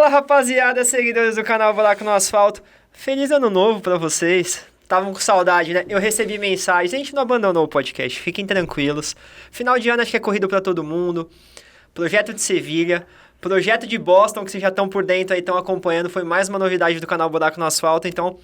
Fala, rapaziada, seguidores do canal Buraco no Asfalto. Feliz ano novo pra vocês. Estavam com saudade, né? Eu recebi mensagens. A gente não abandonou o podcast, fiquem tranquilos. Final de ano acho que é corrido pra todo mundo. Projeto de Sevilha, projeto de Boston, que vocês já estão por dentro aí, estão acompanhando. Foi mais uma novidade do canal Buraco no Asfalto, então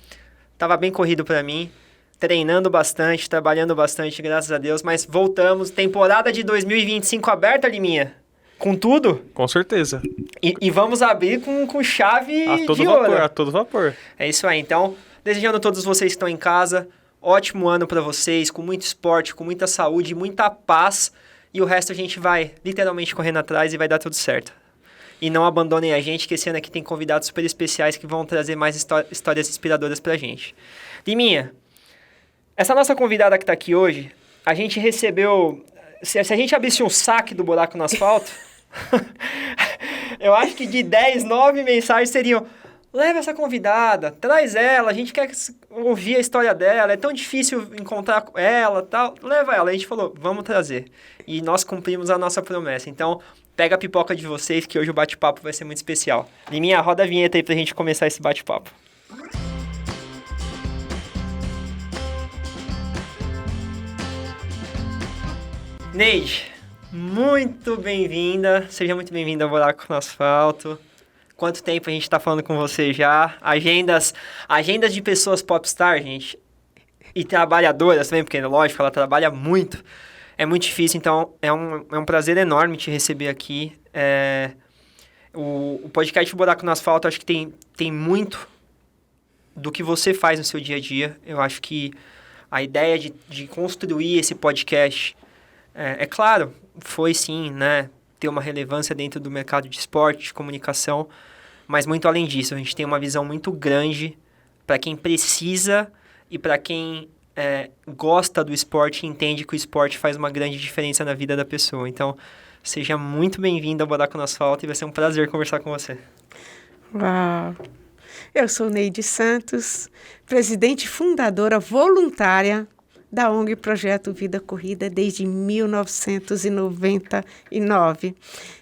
tava bem corrido pra mim. Treinando bastante, trabalhando bastante, graças a Deus. Mas voltamos, temporada de 2025 aberta, Liminha. Com tudo? Com certeza. E vamos abrir com chave A todo de vapor, ouro. a todo vapor. É isso aí. Então, desejando a todos vocês que estão em casa, ótimo ano pra vocês, com muito esporte, com muita saúde, muita paz. E o resto a gente vai literalmente correndo atrás e vai dar tudo certo. E não abandonem a gente, que esse ano aqui tem convidados super especiais que vão trazer mais histórias inspiradoras pra gente. Liminha, essa nossa convidada que tá aqui hoje, a gente recebeu... Se a gente abrisse um saque do Buraco no Asfalto... Eu acho que de 10, 9 mensagens seriam: leva essa convidada, traz ela, a gente quer ouvir a história dela, é tão difícil encontrar ela, tal, leva ela. A gente falou, vamos trazer. E nós cumprimos a nossa promessa. Então, pega a pipoca de vocês, que hoje o bate-papo vai ser muito especial. Liminha, roda a vinheta aí pra gente começar esse bate-papo. Neide, muito bem-vinda, seja muito bem-vinda ao Buraco no Asfalto. Quanto tempo a gente tá falando com você já? Agendas de pessoas popstar, gente, e trabalhadoras também, porque lógico, ela trabalha muito. É muito difícil, então é um prazer enorme te receber aqui. O podcast Buraco no Asfalto, acho que tem muito do que você faz no seu dia a dia. Eu acho que a ideia de construir esse podcast... É claro, foi sim, né, ter uma relevância dentro do mercado de esporte, de comunicação, mas muito além disso, a gente tem uma visão muito grande para quem precisa e para quem gosta do esporte e entende que o esporte faz uma grande diferença na vida da pessoa. Então, seja muito bem-vindo ao Buraco no Asfalto e vai ser um prazer conversar com você. Uau! Eu sou Neide Santos, presidente e fundadora voluntária da ONG Projeto Vida Corrida desde 1999.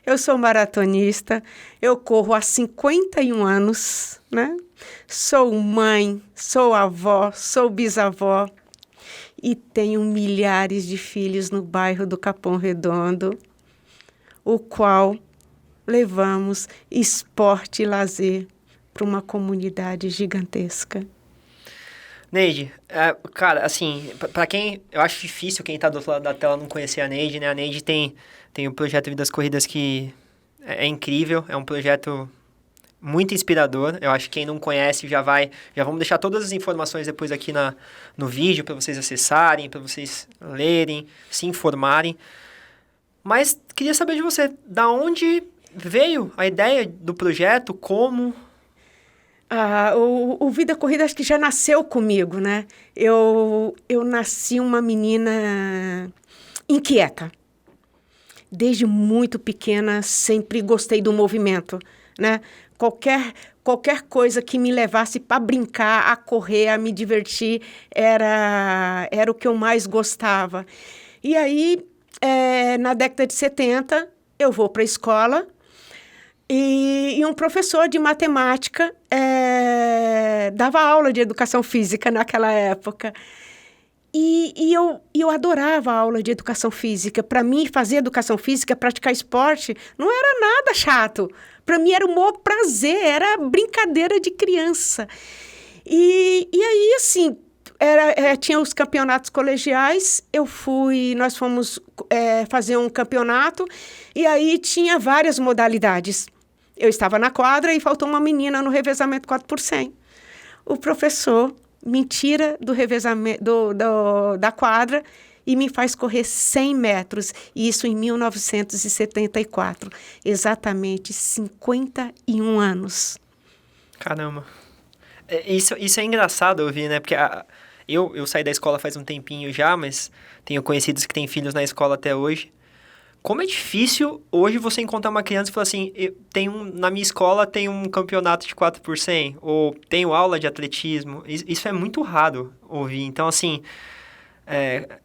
Eu sou maratonista, eu corro há 51 anos, né? Sou mãe, sou avó, sou bisavó e tenho milhares de filhos no bairro do Capão Redondo, o qual levamos esporte e lazer para uma comunidade gigantesca. Neide, cara, assim, pra quem... Eu acho difícil quem tá do outro lado da tela não conhecer a Neide, né? A Neide tem o projeto Vidas Corridas que é incrível, é um projeto muito inspirador. Eu acho que quem não conhece já vamos deixar todas as informações depois aqui no vídeo para vocês acessarem, para vocês lerem, se informarem. Mas queria saber de você, da onde veio a ideia do projeto, como... O Vida Corrida acho que já nasceu comigo, né? Eu nasci uma menina inquieta. Desde muito pequena, sempre gostei do movimento, né? Qualquer coisa que me levasse para brincar, a correr, a me divertir, era o que eu mais gostava. E aí, na década de 70, eu vou para a escola. E um professor de matemática dava aula de educação física naquela época. E eu adorava a aula de educação física. Para mim, fazer educação física, praticar esporte, não era nada chato. Para mim, era o maior prazer, era brincadeira de criança. E aí, assim, tinha os campeonatos colegiais, nós fomos fazer um campeonato, e aí tinha várias modalidades. Eu estava na quadra e faltou uma menina no revezamento 4x100. O professor me tira do revezamento da quadra e me faz correr 100 metros. E isso em 1974. Exatamente 51 anos. Caramba. Isso é engraçado ouvir, né? Porque eu saí da escola faz um tempinho já, mas tenho conhecidos que têm filhos na escola até hoje. Como é difícil hoje você encontrar uma criança e falar assim, na minha escola tem um campeonato de 4x100, ou tenho aula de atletismo. Isso é muito raro ouvir. Então, assim, é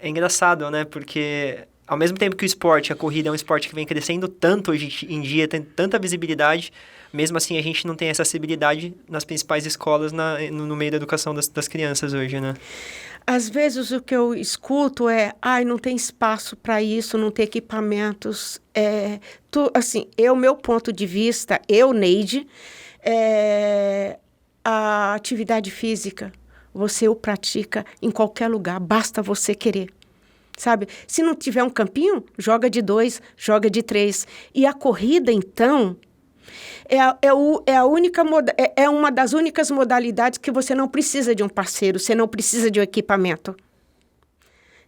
engraçado, né? Porque ao mesmo tempo que o esporte, a corrida é um esporte que vem crescendo tanto hoje em dia, tem tanta visibilidade, mesmo assim a gente não tem essa acessibilidade nas principais escolas no meio da educação das crianças hoje, né? Às vezes o que eu escuto é, não tem espaço para isso, não tem equipamentos. Assim, meu ponto de vista, Neide, a atividade física, você o pratica em qualquer lugar, basta você querer. Sabe? Se não tiver um campinho, joga de 2, joga de 3. E a corrida, então, é uma das únicas modalidades que você não precisa de um parceiro, você não precisa de um equipamento.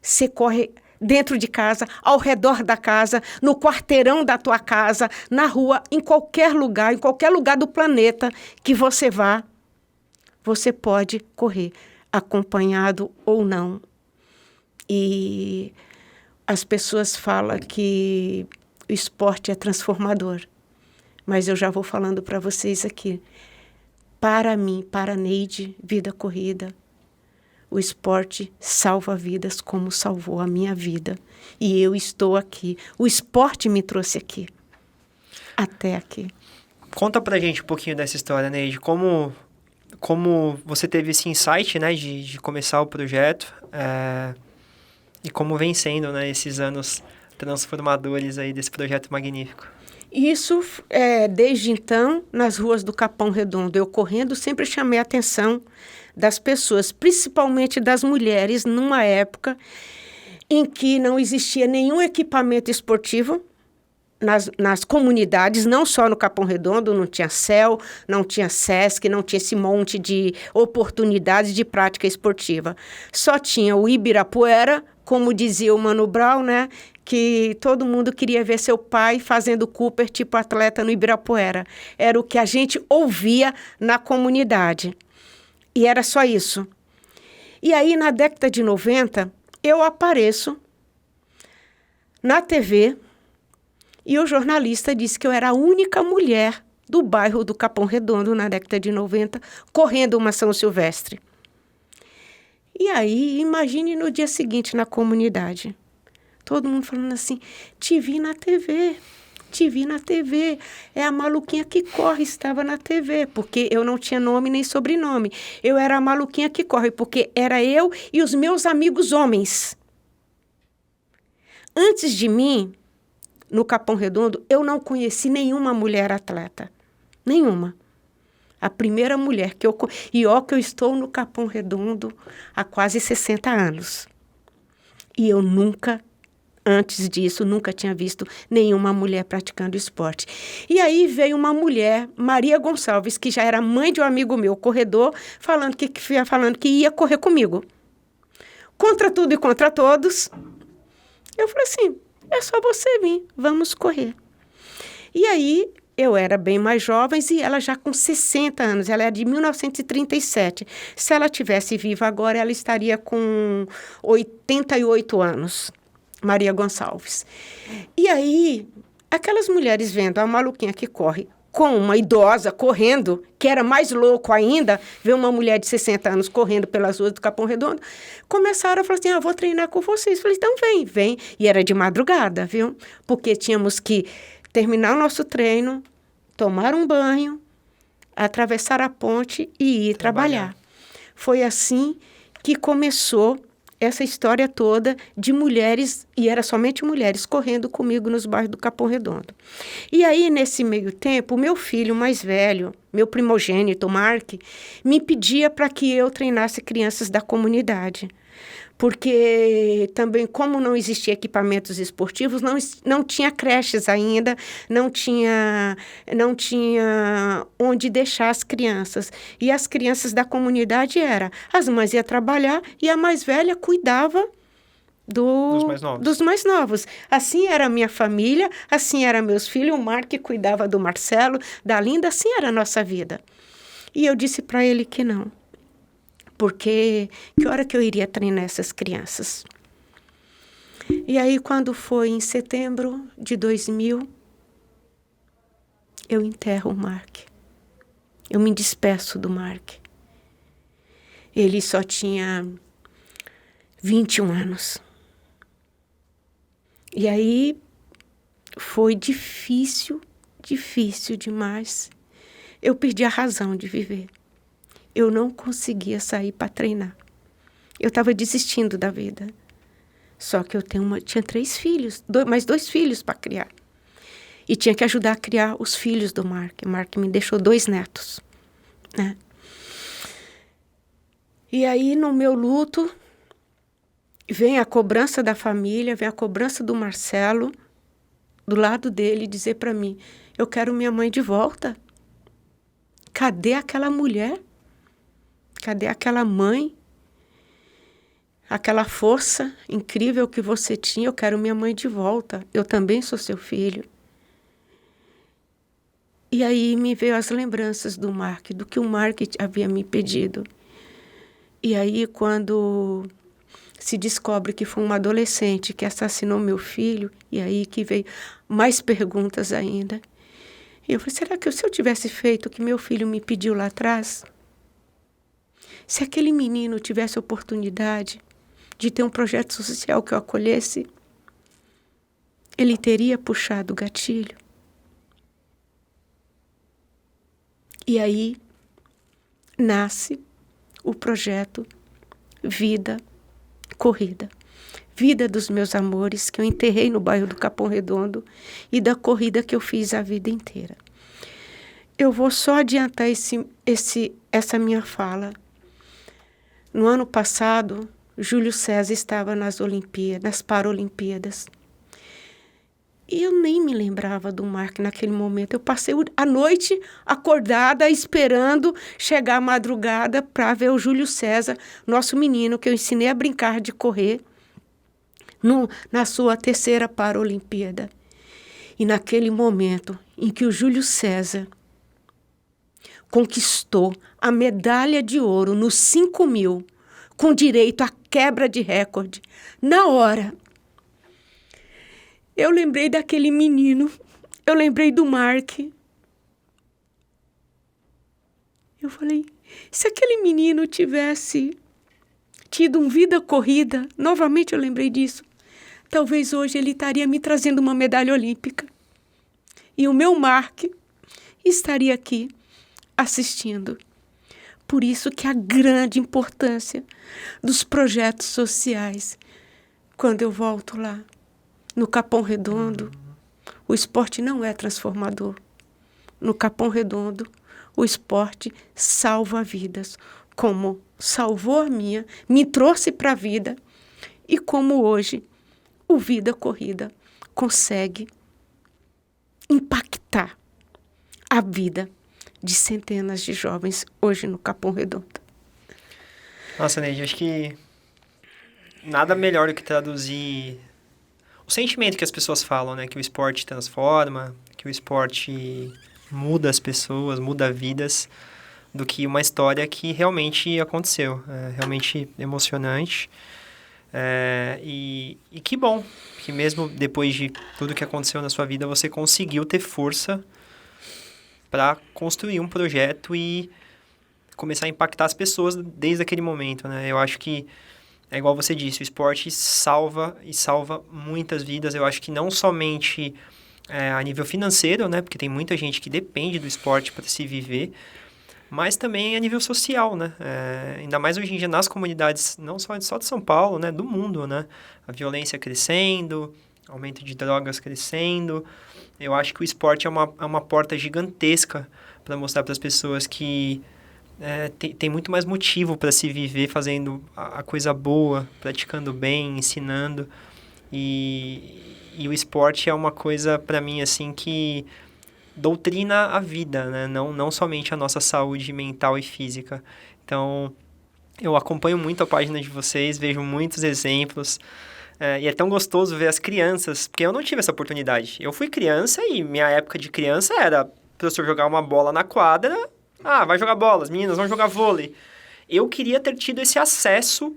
Você corre dentro de casa, ao redor da casa, no quarteirão da tua casa, na rua, em qualquer lugar do planeta que você vá, você pode correr, acompanhado ou não. E as pessoas falam que o esporte é transformador. Mas eu já vou falando para vocês aqui. Para mim, para a Neide, vida corrida, o esporte salva vidas como salvou a minha vida. E eu estou aqui. O esporte me trouxe aqui. Até aqui. Conta pra gente um pouquinho dessa história, Neide. Como você teve esse insight, né, de começar o projeto. E como vem sendo, né, esses anos transformadores aí desse projeto magnífico. Isso, desde então, nas ruas do Capão Redondo, eu correndo, sempre chamei a atenção das pessoas, principalmente das mulheres, numa época em que não existia nenhum equipamento esportivo nas comunidades, não só no Capão Redondo, não tinha CEL, não tinha SESC, não tinha esse monte de oportunidades de prática esportiva. Só tinha o Ibirapuera, como dizia o Mano Brown, né? Que todo mundo queria ver seu pai fazendo Cooper tipo atleta no Ibirapuera. Era o que a gente ouvia na comunidade. E era só isso. E aí, na década de 90, eu apareço na TV e o jornalista disse que eu era a única mulher do bairro do Capão Redondo, na década de 90, correndo uma São Silvestre. E aí, imagine no dia seguinte na comunidade. Todo mundo falando assim, te vi na TV, é a maluquinha que corre, estava na TV, porque eu não tinha nome nem sobrenome. Eu era a maluquinha que corre, porque era eu e os meus amigos homens. Antes de mim, no Capão Redondo, eu não conheci nenhuma mulher atleta, nenhuma. A primeira mulher que eu... E que eu estou no Capão Redondo há quase 60 anos. E eu antes disso, nunca tinha visto nenhuma mulher praticando esporte. E aí veio uma mulher, Maria Gonçalves, que já era mãe de um amigo meu, corredor, falando que ia correr comigo. Contra tudo e contra todos. Eu falei assim, é só você vir, vamos correr. E aí, eu era bem mais jovem e ela já com 60 anos, ela é de 1937. Se ela tivesse viva agora, ela estaria com 88 anos, Maria Gonçalves. E aí, aquelas mulheres vendo a maluquinha que corre com uma idosa correndo, que era mais louco ainda, ver uma mulher de 60 anos correndo pelas ruas do Capão Redondo, começaram a falar assim, vou treinar com vocês. Falei, então vem. E era de madrugada, viu? Porque tínhamos que terminar o nosso treino, tomar um banho, atravessar a ponte e ir trabalhar. Foi assim que começou essa história toda de mulheres, e era somente mulheres, correndo comigo nos bairros do Capão Redondo. E aí, nesse meio tempo, o meu filho mais velho, meu primogênito, Mark, me pedia para que eu treinasse crianças da comunidade. Porque também, como não existia equipamentos esportivos, não tinha creches ainda, não tinha onde deixar as crianças. E as crianças da comunidade as mães iam trabalhar e a mais velha cuidava dos mais novos. Assim era a minha família, assim eram meus filhos, o Mark cuidava do Marcelo, da Linda, assim era a nossa vida. E eu disse para ele que não. Porque que hora que eu iria treinar essas crianças? E aí, quando foi em setembro de 2000, eu enterro o Mark. Eu me despeço do Mark. Ele só tinha 21 anos. E aí foi difícil demais. Eu perdi a razão de viver. Eu não conseguia sair para treinar. Eu estava desistindo da vida. Só que eu tinha 3 filhos, mais 2 filhos para criar. E tinha que ajudar a criar os filhos do Mark. O Mark me deixou 2 netos, né? E aí, no meu luto, vem a cobrança da família, vem a cobrança do Marcelo, do lado dele, dizer para mim, eu quero minha mãe de volta. Cadê aquela mulher? Cadê aquela mãe? Aquela força incrível que você tinha, eu quero minha mãe de volta. Eu também sou seu filho. E aí me veio as lembranças do Mark, do que o Mark havia me pedido. E aí, quando se descobre que foi um adolescente que assassinou meu filho, e aí que veio mais perguntas ainda. E eu falei, será que se eu tivesse feito o que meu filho me pediu lá atrás, se aquele menino tivesse oportunidade de ter um projeto social que eu acolhesse, ele teria puxado o gatilho? E aí nasce o projeto Vida Corrida. Vida dos meus amores, que eu enterrei no bairro do Capão Redondo, e da corrida que eu fiz a vida inteira. Eu vou só adiantar essa minha fala. No ano passado, Júlio César estava nas Paralimpíadas. E eu nem me lembrava do Mark naquele momento. Eu passei a noite acordada, esperando chegar a madrugada para ver o Júlio César, nosso menino, que eu ensinei a brincar de correr, na sua 3ª Paralimpíada. E naquele momento em que o Júlio César conquistou a medalha de ouro nos 5.000, com direito à quebra de recorde, na hora, eu lembrei daquele menino, eu lembrei do Mark. Eu falei, se aquele menino tivesse tido uma vida corrida, novamente eu lembrei disso, talvez hoje ele estaria me trazendo uma medalha olímpica. E o meu Mark estaria aqui assistindo. Por isso que a grande importância dos projetos sociais, quando eu volto lá, no Capão Redondo, o esporte não é transformador. No Capão Redondo, o esporte salva vidas, como salvou a minha, me trouxe para a vida, e como hoje o Vida Corrida consegue impactar a vida de centenas de jovens hoje no Capão Redondo. Nossa, Neide, acho que nada melhor do que traduzir o sentimento que as pessoas falam, né? Que o esporte transforma, que o esporte muda as pessoas, muda vidas, do que uma história que realmente aconteceu. É realmente emocionante. E que bom que mesmo depois de tudo que aconteceu na sua vida, você conseguiu ter força para construir um projeto e começar a impactar as pessoas desde aquele momento, né? Eu acho que é igual você disse, o esporte salva muitas vidas. Eu acho que não somente a nível financeiro, né? Porque tem muita gente que depende do esporte para se viver, mas também a nível social, né? Ainda mais hoje em dia nas comunidades, não só de São Paulo, né? Do mundo, né? A violência crescendo, aumento de drogas crescendo. Eu acho que o esporte é uma porta gigantesca para mostrar para as pessoas que tem muito mais motivo para se viver fazendo a coisa boa, praticando bem, ensinando. E o esporte é uma coisa, para mim, assim, que doutrina a vida, né? Não somente a nossa saúde mental e física. Então, eu acompanho muito a página de vocês, vejo muitos exemplos. E é tão gostoso ver as crianças, porque eu não tive essa oportunidade. Eu fui criança e minha época de criança era o professor jogar uma bola na quadra. Vai jogar bola, as meninas vão jogar vôlei. Eu queria ter tido esse acesso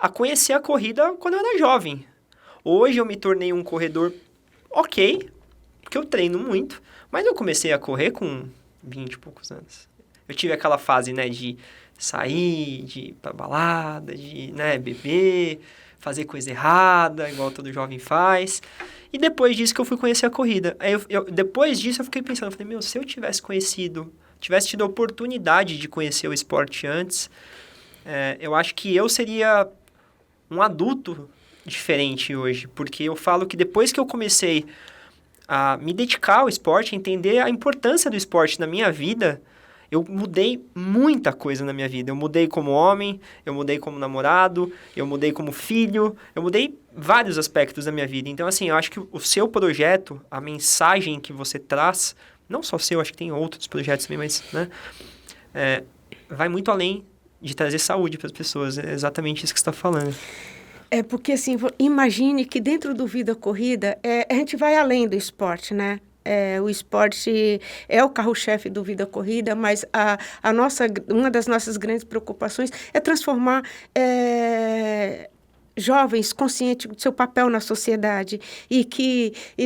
a conhecer a corrida quando eu era jovem. Hoje eu me tornei um corredor ok, porque eu treino muito, mas eu comecei a correr com 20 e poucos anos. Eu tive aquela fase, né, de sair, de ir pra balada, de, né, beber, fazer coisa errada, igual todo jovem faz. E depois disso que eu fui conhecer a corrida. Aí depois disso eu fiquei pensando, eu falei, meu, se eu tivesse tido a oportunidade de conhecer o esporte antes, eu acho que eu seria um adulto diferente hoje. Porque eu falo que depois que eu comecei a me dedicar ao esporte, a entender a importância do esporte na minha vida, eu mudei muita coisa na minha vida. Eu mudei como homem, eu mudei como namorado, eu mudei como filho, eu mudei vários aspectos da minha vida. Então, assim, eu acho que o seu projeto, a mensagem que você traz, não só o seu, acho que tem outros projetos também, mas, né, vai muito além de trazer saúde para as pessoas. É exatamente isso que você está falando. É porque, assim, imagine que dentro do Vida Corrida, a gente vai além do esporte, né? O esporte é o carro-chefe do Vida Corrida, mas uma das nossas grandes preocupações é transformar jovens conscientes do seu papel na sociedade. E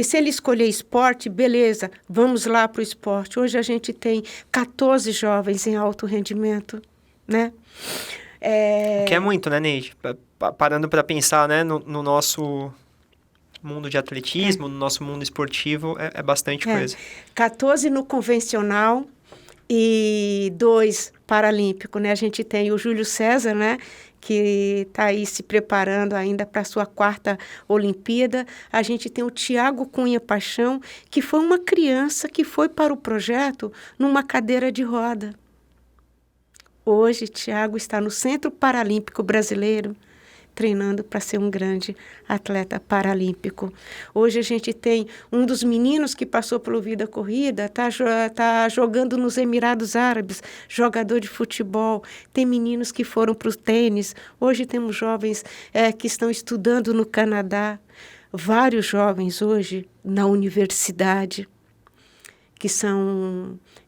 se ele escolher esporte, beleza, vamos lá para o esporte. Hoje a gente tem 14 jovens em alto rendimento, né? O que é muito, né, Neide? Parando para pensar, né, no nosso mundo de atletismo, no nosso mundo esportivo, é bastante coisa. 14 no convencional e 2 paralímpico, né? A gente tem o Júlio César, né? Que está aí se preparando ainda para a sua 4ª Olimpíada. A gente tem o Tiago Cunha Paixão, que foi uma criança que foi para o projeto numa cadeira de roda. Hoje, Tiago está no Centro Paralímpico Brasileiro, treinando para ser um grande atleta paralímpico. Hoje a gente tem um dos meninos que passou pelo Vida Corrida, tá jogando nos Emirados Árabes, jogador de futebol. Tem meninos que foram para o tênis. Hoje temos jovens que estão estudando no Canadá. Vários jovens hoje na universidade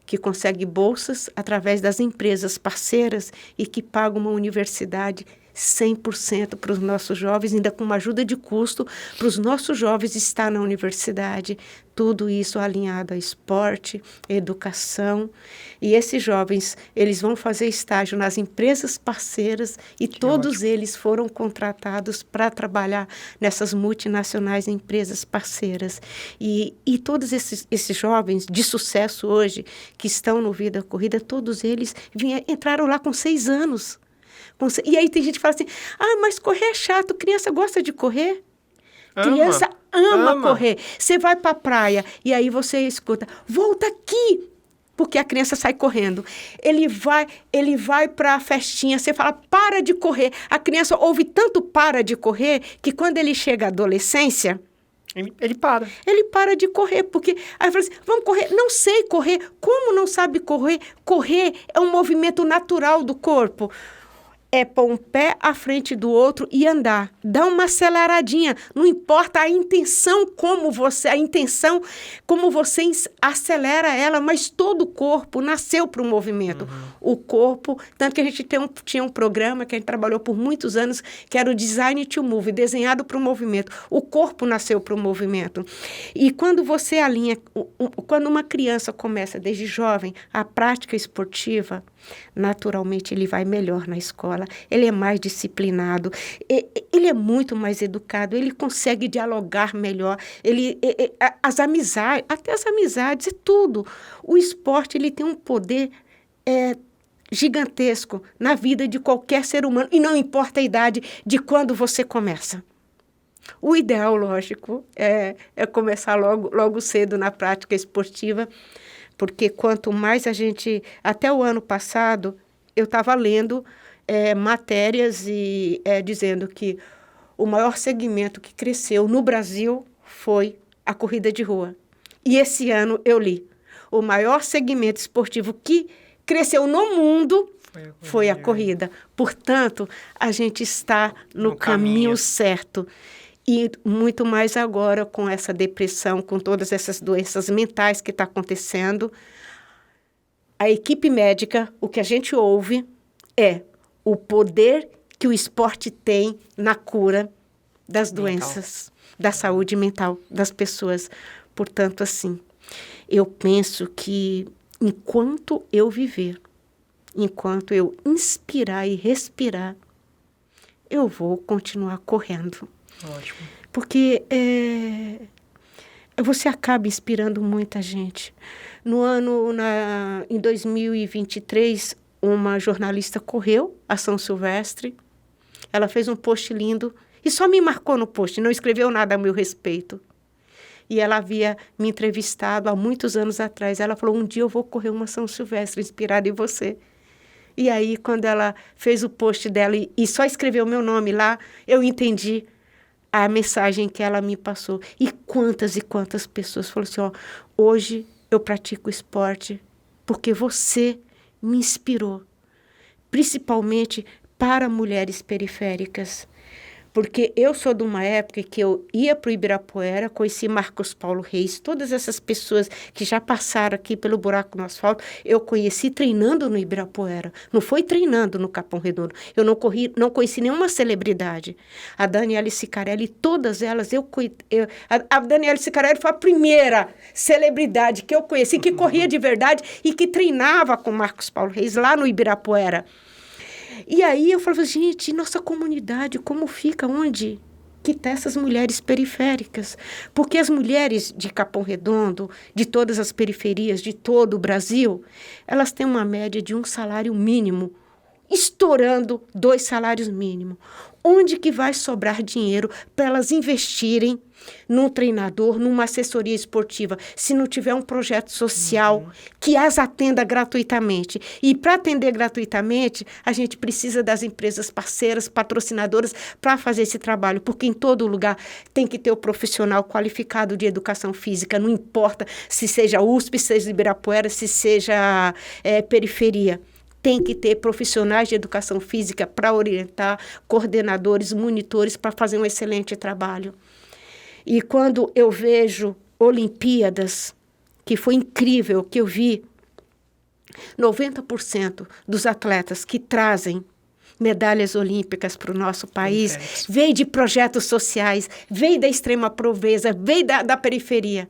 que conseguem bolsas através das empresas parceiras e que pagam uma universidade 100% para os nossos jovens, ainda com uma ajuda de custo para os nossos jovens estar na universidade. Tudo isso alinhado a esporte, educação. E esses jovens, eles vão fazer estágio nas empresas parceiras e todos eles foram contratados para trabalhar nessas multinacionais empresas parceiras. E todos esses jovens de sucesso hoje, que estão no Vida Corrida, todos eles entraram lá com 6 anos. E aí tem gente que fala assim, mas correr é chato, criança gosta de correr. Criança ama correr. Você vai para a praia e aí você escuta, volta aqui, porque a criança sai correndo. Ele vai para a festinha, você fala, para de correr. A criança ouve tanto para de correr que quando ele chega à adolescência, ele para. Ele para de correr, porque aí fala assim, vamos correr. Não sei correr. Como não sabe correr? Correr é um movimento natural do corpo. É pôr um pé à frente do outro e andar. Dá uma aceleradinha. Não importa a intenção como você acelera ela, mas todo o corpo nasceu para o movimento. Uhum. O corpo, tanto que a gente tinha um programa que a gente trabalhou por muitos anos, que era o Design to Move, desenhado para o movimento. O corpo nasceu para o movimento. E quando você alinha, quando uma criança começa desde jovem a prática esportiva, naturalmente ele vai melhor na escola, ele é mais disciplinado, ele é muito mais educado, ele consegue dialogar melhor, as amizades, é tudo. O esporte ele tem um poder gigantesco na vida de qualquer ser humano, e não importa a idade de quando você começa. O ideal, lógico, é começar logo cedo na prática esportiva, porque quanto mais a gente... Até o ano passado, eu estava lendo matérias dizendo que o maior segmento que cresceu no Brasil foi a corrida de rua. E esse ano eu li. O maior segmento esportivo que cresceu no mundo foi a corrida. Portanto, a gente está no caminho certo. E muito mais agora com essa depressão, com todas essas doenças mentais que está acontecendo. A equipe médica, o que a gente ouve é o poder que o esporte tem na cura das doenças, da saúde mental das pessoas. Portanto, assim, eu penso que enquanto eu viver, enquanto eu inspirar e respirar, eu vou continuar correndo. Ótimo. Porque você acaba inspirando muita gente. Em 2023, uma jornalista correu a São Silvestre. Ela fez um post lindo e só me marcou no post, não escreveu nada a meu respeito. E ela havia me entrevistado há muitos anos atrás. Ela falou, um dia eu vou correr uma São Silvestre inspirada em você. E aí, quando ela fez o post dela e só escreveu meu nome lá, eu entendi a mensagem que ela me passou. E quantas pessoas falaram assim, ó, hoje eu pratico esporte porque você me inspirou, principalmente para mulheres periféricas. Porque eu sou de uma época que eu ia para o Ibirapuera, conheci Marcos Paulo Reis, todas essas pessoas que já passaram aqui pelo buraco no asfalto, eu conheci treinando no Ibirapuera. Não foi treinando no Capão Redondo. Eu não conheci nenhuma celebridade. A Daniela Sicarelli, todas elas, a Daniela Sicarelli foi a primeira celebridade que eu conheci, que corria de verdade e que treinava com Marcos Paulo Reis lá no Ibirapuera. E aí eu falava, gente, nossa comunidade, como fica? Onde que estão essas mulheres periféricas? Porque as mulheres de Capão Redondo, de todas as periferias, de todo o Brasil, elas têm uma média de um salário mínimo, estourando 2 salários mínimos. Onde que vai sobrar dinheiro para elas investirem num treinador, numa assessoria esportiva, se não tiver um projeto social que as atenda gratuitamente? E para atender gratuitamente, a gente precisa das empresas parceiras, patrocinadoras, para fazer esse trabalho, porque em todo lugar tem que ter o profissional qualificado de educação física, não importa se seja USP, se seja Ibirapuera, se seja periferia. Tem que ter profissionais de educação física para orientar, coordenadores, monitores, para fazer um excelente trabalho. E quando eu vejo Olimpíadas, que foi incrível, que eu vi 90% dos atletas que trazem medalhas olímpicas para o nosso país, veio de projetos sociais, veio da extrema pobreza, veio da periferia.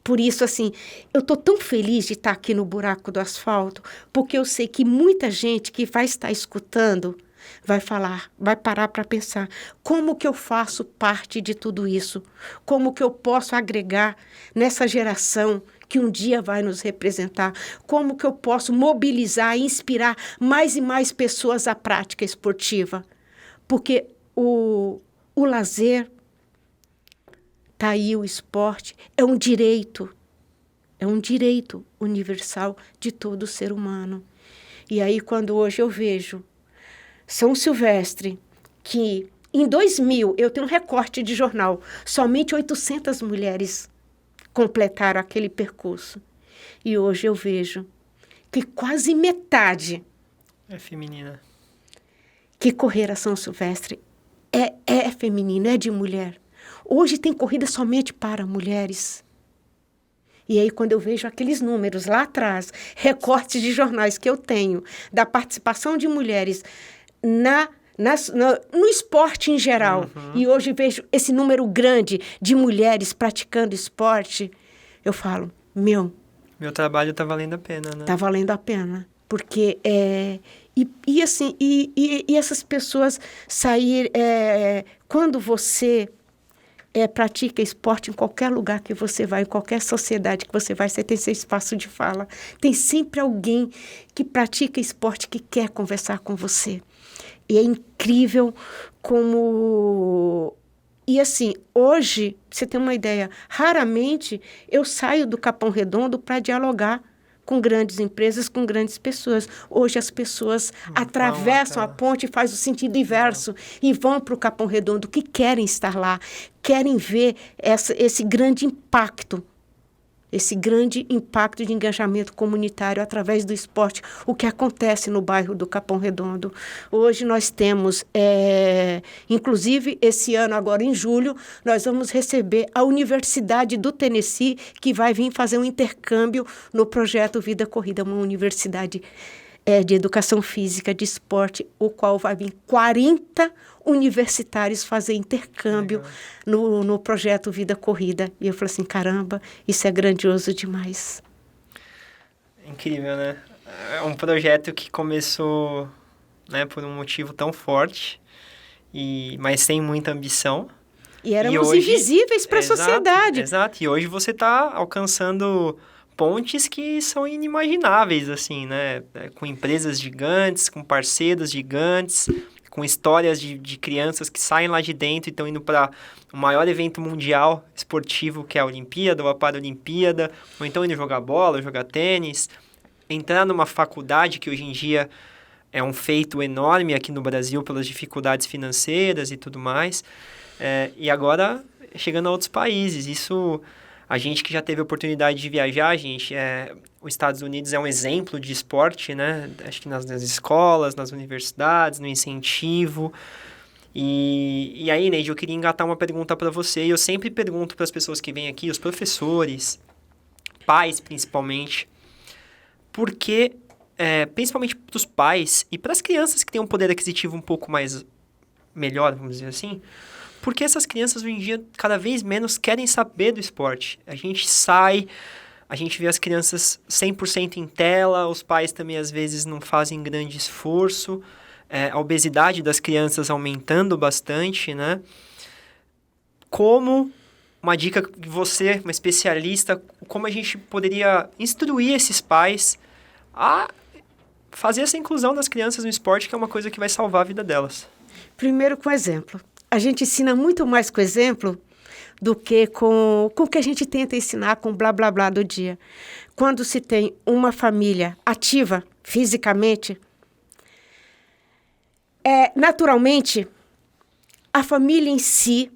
Por isso, assim, eu estou tão feliz de estar aqui no Buraco do Asfalto, porque eu sei que muita gente que vai estar escutando vai falar, vai parar para pensar, como que eu faço parte de tudo isso? Como que eu posso agregar nessa geração que um dia vai nos representar? Como que eu posso mobilizar e inspirar mais e mais pessoas à prática esportiva? Porque o lazer, tá aí o esporte, é um direito universal de todo ser humano. E aí, quando hoje eu vejo São Silvestre, que em 2000, eu tenho um recorte de jornal, somente 800 mulheres completaram aquele percurso. E hoje eu vejo que quase metade é feminina. Que correr a São Silvestre é feminino, é de mulher. Hoje tem corrida somente para mulheres. E aí, quando eu vejo aqueles números lá atrás, recortes de jornais que eu tenho, da participação de mulheres no esporte em geral, e hoje vejo esse número grande de mulheres praticando esporte, eu falo, meu trabalho está valendo a pena, né? Está valendo a pena. Porque, essas pessoas sair, quando você pratica esporte em qualquer lugar que você vai, em qualquer sociedade que você vai, você tem seu espaço de fala. Tem sempre alguém que pratica esporte que quer conversar com você. E é incrível como... E assim, hoje, pra você ter uma ideia, raramente eu saio do Capão Redondo para dialogar com grandes empresas, com grandes pessoas. Hoje as pessoas atravessam a ponte e fazem o sentido inverso e vão para o Capão Redondo, que querem estar lá, querem ver esse grande impacto de engajamento comunitário através do esporte, o que acontece no bairro do Capão Redondo. Hoje nós temos, inclusive esse ano, agora em julho, nós vamos receber a Universidade do Tennessee, que vai vir fazer um intercâmbio no projeto Vida Corrida, uma universidade de educação física, de esporte, o qual vai vir 40 universitários fazer intercâmbio no projeto Vida Corrida. E eu falei assim, caramba, isso é grandioso demais. Incrível, né? É um projeto que começou, né, por um motivo tão forte mas sem muita ambição. E éramos invisíveis para a sociedade. Exato, e hoje você está alcançando pontes que são inimagináveis, assim, né? Com empresas gigantes, com parceiros gigantes, com histórias de crianças que saem lá de dentro e estão indo para o maior evento mundial esportivo, que é a Olimpíada ou a Paralimpíada, ou então indo jogar bola, jogar tênis, entrar numa faculdade que hoje em dia é um feito enorme aqui no Brasil pelas dificuldades financeiras e tudo mais. E agora, chegando a outros países, isso, a gente que já teve a oportunidade de viajar, os Estados Unidos é um exemplo de esporte, né? Acho que nas escolas, nas universidades, no incentivo. E aí, Neide, eu queria engatar uma pergunta para você, e eu sempre pergunto para as pessoas que vêm aqui, os professores, pais principalmente, por que, principalmente para os pais e para as crianças que têm um poder aquisitivo um pouco mais melhor, vamos dizer assim, porque essas crianças hoje em dia cada vez menos querem saber do esporte. A gente sai, a gente vê as crianças 100% em tela, os pais também às vezes não fazem grande esforço, a obesidade das crianças aumentando bastante, né? Como, uma dica de você, uma especialista, como a gente poderia instruir esses pais a fazer essa inclusão das crianças no esporte, que é uma coisa que vai salvar a vida delas? Primeiro com exemplo. A gente ensina muito mais com exemplo do que com o que a gente tenta ensinar com blá, blá, blá do dia. Quando se tem uma família ativa fisicamente, naturalmente, a família em si,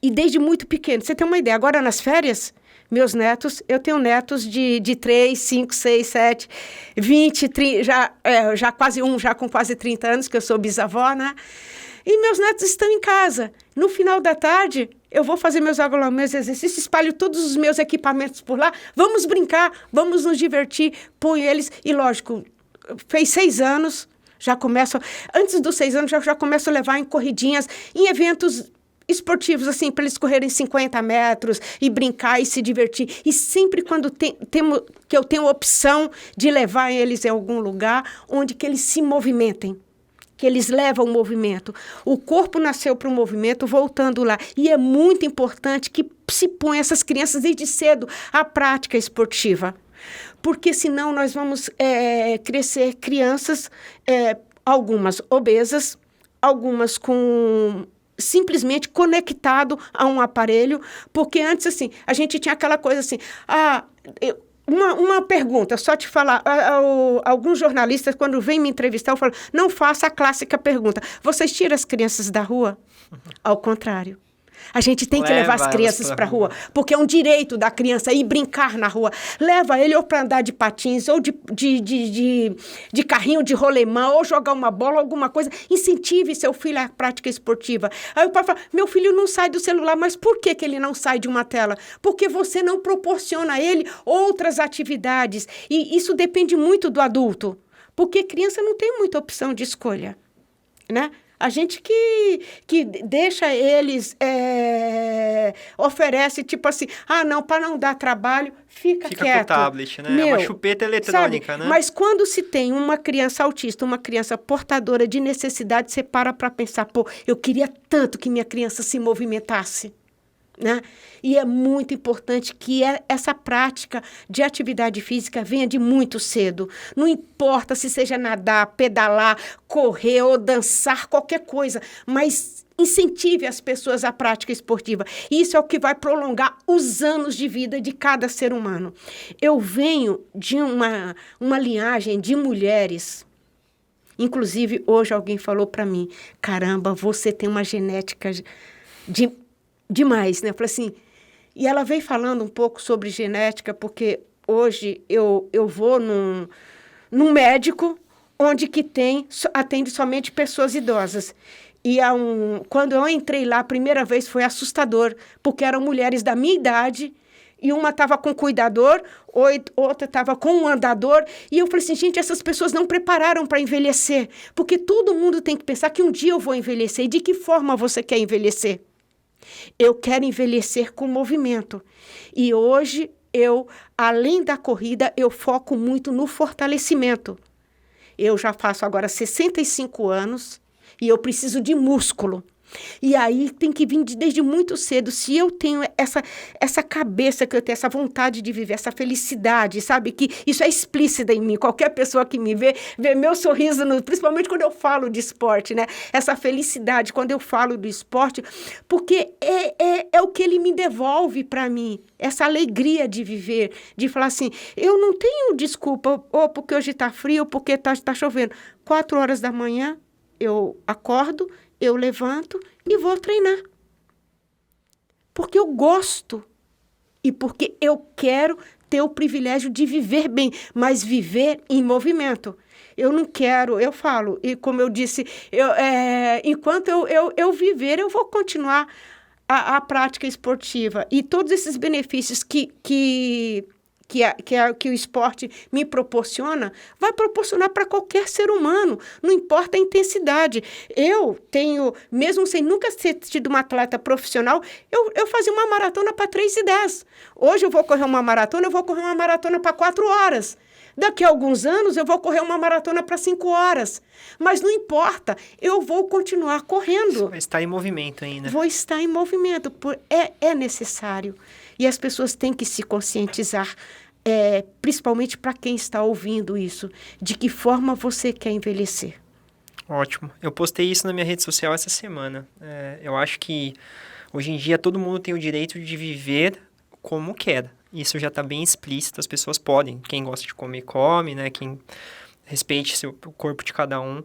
e desde muito pequeno, você tem uma ideia, agora nas férias, meus netos, eu tenho netos de 3, 5, 6, 7, 20, 30, já quase já com quase 30 anos, que eu sou bisavó, né? E meus netos estão em casa. No final da tarde, eu vou fazer meus exercícios, espalho todos os meus equipamentos por lá. Vamos brincar, vamos nos divertir, põe eles. E lógico, fez 6 anos, já começo... Antes dos 6 anos, já começo a levar em corridinhas, em eventos esportivos, assim, para eles correrem 50 metros e brincar e se divertir. E sempre quando que eu tenho a opção de levar eles em algum lugar onde que eles se movimentem, que eles levam o movimento. O corpo nasceu para o movimento, voltando lá. E é muito importante que se ponha essas crianças desde cedo à prática esportiva. Porque senão nós vamos crescer crianças, algumas obesas, algumas com... simplesmente conectado a um aparelho, porque antes, assim, a gente tinha aquela coisa assim, uma pergunta, só te falar, alguns jornalistas, quando vêm me entrevistar, eu falo, não faça a clássica pergunta, vocês tiram as crianças da rua? Ao contrário. A gente tem que levar as crianças para a rua, porque é um direito da criança ir brincar na rua. Leva ele ou para andar de patins, ou de carrinho de rolemã, ou jogar uma bola, alguma coisa. Incentive seu filho à prática esportiva. Aí o pai fala, meu filho não sai do celular, mas por que ele não sai de uma tela? Porque você não proporciona a ele outras atividades. E isso depende muito do adulto, porque criança não tem muita opção de escolha, né? A gente que deixa eles, oferece, tipo assim, não, para não dar trabalho, fica quieto. Com o tablet, né? É uma chupeta eletrônica, sabe? né? Mas quando se tem uma criança autista, uma criança portadora de necessidade, você para pensar, eu queria tanto que minha criança se movimentasse, né? E é muito importante que essa prática de atividade física venha de muito cedo. Não importa se seja nadar, pedalar, correr ou dançar, qualquer coisa, mas incentive as pessoas à prática esportiva. Isso é o que vai prolongar os anos de vida de cada ser humano. Eu venho de uma linhagem de mulheres. Inclusive, hoje alguém falou para mim, caramba, você tem uma genética demais, né? Eu falei assim, e ela veio falando um pouco sobre genética, porque hoje eu vou num médico onde que atende somente pessoas idosas. E quando eu entrei lá, a primeira vez foi assustador, porque eram mulheres da minha idade, e uma estava com cuidador, outra estava com um andador, e eu falei assim, gente, essas pessoas não prepararam para envelhecer, porque todo mundo tem que pensar que um dia eu vou envelhecer, e de que forma você quer envelhecer? Eu quero envelhecer com movimento. E hoje, além da corrida, eu foco muito no fortalecimento. Eu já faço agora 65 anos E eu preciso de músculo. E aí tem que vir desde muito cedo. Se eu tenho essa cabeça, que eu tenho essa vontade de viver, essa felicidade, sabe? Que isso é explícita em mim. Qualquer pessoa que me vê meu sorriso, principalmente quando eu falo de esporte, né? Essa felicidade quando eu falo do esporte, porque é o que ele me devolve para mim. Essa alegria de viver, de falar assim, eu não tenho desculpa, ou porque hoje está frio, ou porque tá chovendo. 4 horas da manhã, eu acordo, eu levanto e vou treinar. Porque eu gosto e porque eu quero ter o privilégio de viver bem, mas viver em movimento. Eu não quero, eu falo, e como eu disse, enquanto eu viver, eu vou continuar a prática esportiva. E todos esses benefícios que o esporte me proporciona, vai proporcionar para qualquer ser humano, não importa a intensidade. Eu tenho, mesmo sem nunca ter tido uma atleta profissional, eu fazia uma maratona para 3:10. Hoje eu vou correr uma maratona para 4 horas. Daqui a alguns anos eu vou correr uma maratona para 5 horas. Mas não importa, eu vou continuar correndo. Você vai estar em movimento ainda. Vou estar em movimento, é necessário. E as pessoas têm que se conscientizar, principalmente para quem está ouvindo isso, de que forma você quer envelhecer. Ótimo. Eu postei isso na minha rede social essa semana. Eu acho que hoje em dia todo mundo tem o direito de viver como quer. Isso já está bem explícito, as pessoas podem. Quem gosta de comer, come, né? Quem respeite o corpo de cada um.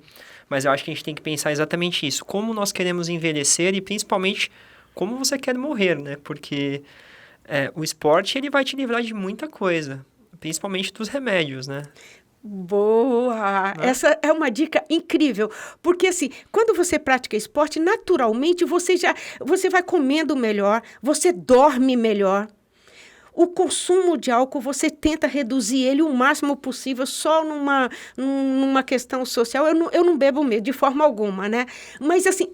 Mas eu acho que a gente tem que pensar exatamente isso. Como nós queremos envelhecer e principalmente como você quer morrer, né? Porque o esporte ele vai te livrar de muita coisa, principalmente dos remédios, né? Boa! Essa é uma dica incrível, porque assim, quando você pratica esporte, naturalmente você vai comendo melhor, você dorme melhor. O consumo de álcool, você tenta reduzir ele o máximo possível, só numa questão social. Eu não bebo mesmo, de forma alguma, né? Mas, assim,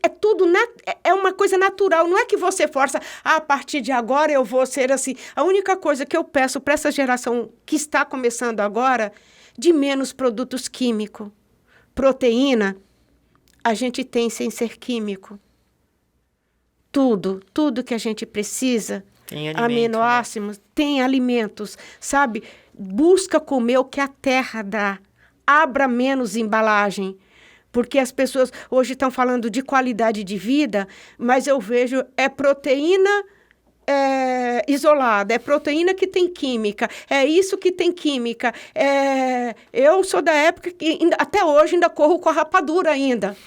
é uma coisa natural. Não é que você força, a partir de agora eu vou ser assim. A única coisa que eu peço para essa geração que está começando agora, de menos produtos químicos. Proteína, a gente tem sem ser químico. Tudo que a gente precisa... Tem alimento, aminoácidos, né? Tem alimentos, sabe? Busca comer o que a terra dá. Abra menos embalagem. Porque as pessoas hoje estão falando de qualidade de vida, mas eu vejo, proteína isolada, é proteína que tem química, é isso que tem química. Eu sou da época que até hoje ainda corro com a rapadura ainda.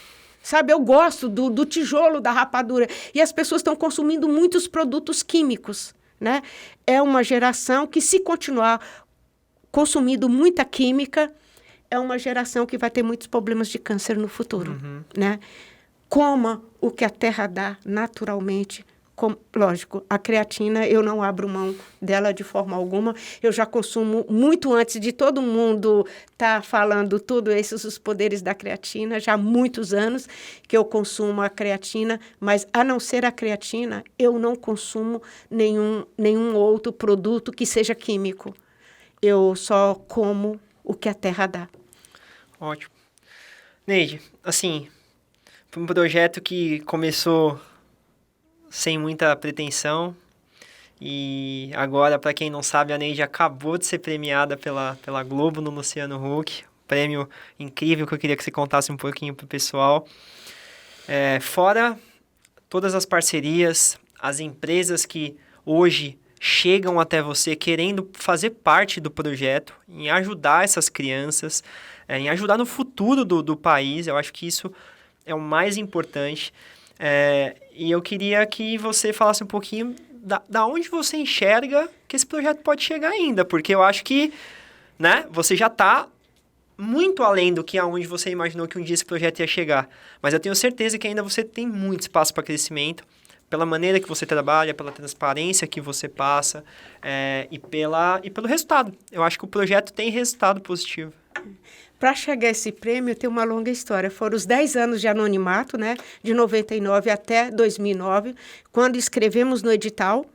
Sabe, eu gosto do tijolo da rapadura. E as pessoas estão consumindo muitos produtos químicos, né? É uma geração que, se continuar consumindo muita química, é uma geração que vai ter muitos problemas de câncer no futuro, né? Coma o que a terra dá naturalmente. Lógico, a creatina, eu não abro mão dela de forma alguma. Eu já consumo muito antes de todo mundo estar falando tudo esses os poderes da creatina. Já há muitos anos que eu consumo a creatina, mas a não ser a creatina, eu não consumo nenhum outro produto que seja químico. Eu só como o que a terra dá. Ótimo. Neide, assim, foi um projeto que começou... sem muita pretensão, e agora, para quem não sabe, a Neide acabou de ser premiada pela Globo no Luciano Huck, prêmio incrível que eu queria que você contasse um pouquinho pro pessoal. Fora todas as parcerias, as empresas que hoje chegam até você querendo fazer parte do projeto, em ajudar essas crianças, em ajudar no futuro do país, eu acho que isso é o mais importante. E eu queria que você falasse um pouquinho da onde você enxerga que esse projeto pode chegar ainda, porque eu acho que, né, você já está muito além do que aonde você imaginou que um dia esse projeto ia chegar. Mas eu tenho certeza que ainda você tem muito espaço para crescimento, pela maneira que você trabalha, pela transparência que você passa e pelo resultado. Eu acho que o projeto tem resultado positivo. Para chegar a esse prêmio, tem uma longa história. Foram os 10 anos de anonimato, né? De 99 até 2009, quando escrevemos no edital.